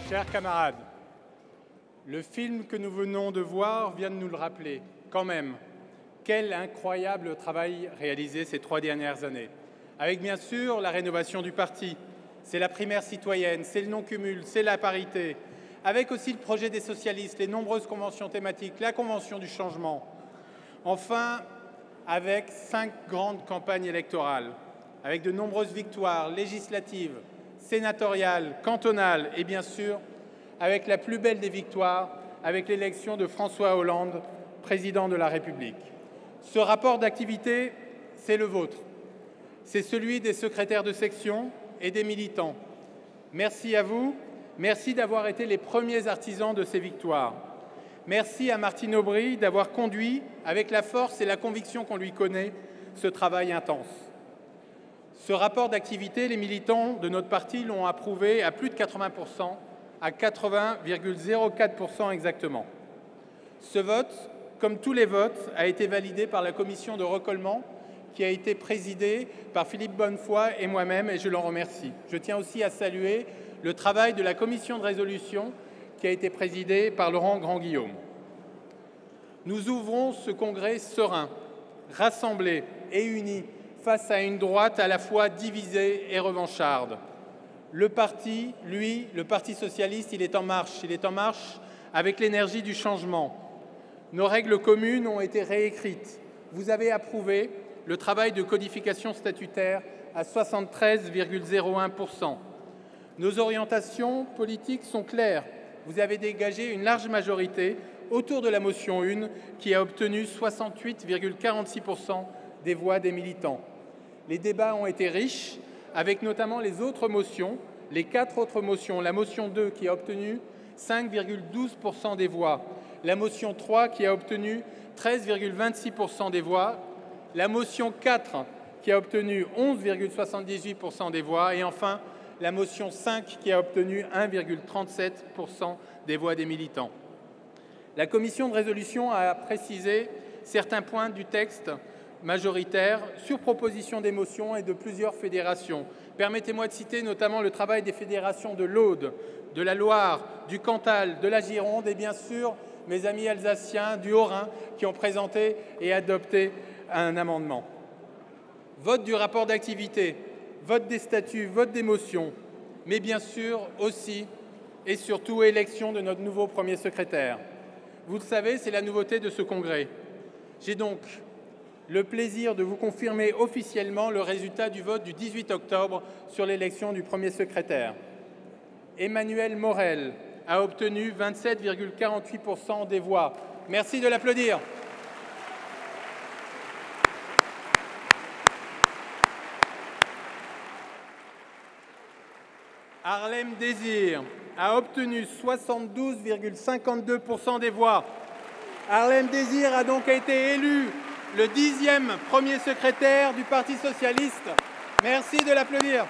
Chers camarades, le film que nous venons de voir vient de nous le rappeler. Quand même, quel incroyable travail réalisé ces 3 dernières années. Avec bien sûr la rénovation du parti, c'est la primaire citoyenne, c'est le non-cumul, c'est la parité. Avec aussi le projet des socialistes, les nombreuses conventions thématiques, la convention du changement. Enfin, avec 5 grandes campagnes électorales, avec de nombreuses victoires législatives, sénatoriales, cantonales et bien sûr avec la plus belle des victoires, avec l'élection de François Hollande, président de la République. Ce rapport d'activité, c'est le vôtre. C'est celui des secrétaires de section et des militants. Merci à vous, merci d'avoir été les premiers artisans de ces victoires. Merci à Martine Aubry d'avoir conduit, avec la force et la conviction qu'on lui connaît, ce travail intense. Ce rapport d'activité, les militants de notre parti l'ont approuvé à plus de 80%, à 80,04% exactement. Ce vote, comme tous les votes, a été validé par la commission de recollement qui a été présidée par Philippe Bonnefoy et moi-même, et je l'en remercie. Je tiens aussi à saluer le travail de la commission de résolution qui a été présidée par Laurent Grand-Guillaume. Nous ouvrons ce congrès serein, rassemblé et uni face à une droite à la fois divisée et revancharde. Le parti, lui, le Parti socialiste, il est en marche. Il est en marche avec l'énergie du changement. Nos règles communes ont été réécrites. Vous avez approuvé le travail de codification statutaire à 73,01%. Nos orientations politiques sont claires. Vous avez dégagé une large majorité autour de la motion 1 qui a obtenu 68,46% des voix des militants. Les débats ont été riches, avec notamment les autres motions, les 4 autres motions. La motion 2 qui a obtenu 5,12% des voix, la motion 3 qui a obtenu 13,26% des voix, la motion 4 qui a obtenu 11,78% des voix et enfin la motion 5 qui a obtenu 1,37% des voix des militants. La commission de résolution a précisé certains points du texte majoritaire sur proposition des motions et de plusieurs fédérations. Permettez-moi de citer notamment le travail des fédérations de l'Aude, de la Loire, du Cantal, de la Gironde et bien sûr mes amis alsaciens du Haut-Rhin qui ont présenté et adopté un amendement. Vote du rapport d'activité, vote des statuts, vote des motions, mais bien sûr aussi et surtout élection de notre nouveau premier secrétaire. Vous le savez, c'est la nouveauté de ce congrès. J'ai donc le plaisir de vous confirmer officiellement le résultat du vote du 18 octobre sur l'élection du premier secrétaire. Emmanuel Morel a obtenu 27,48% des voix. Merci de l'applaudir. Harlem Désir a obtenu 72,52% des voix. Harlem Désir a donc été élu le 10e premier secrétaire du Parti socialiste. Merci de l'applaudir.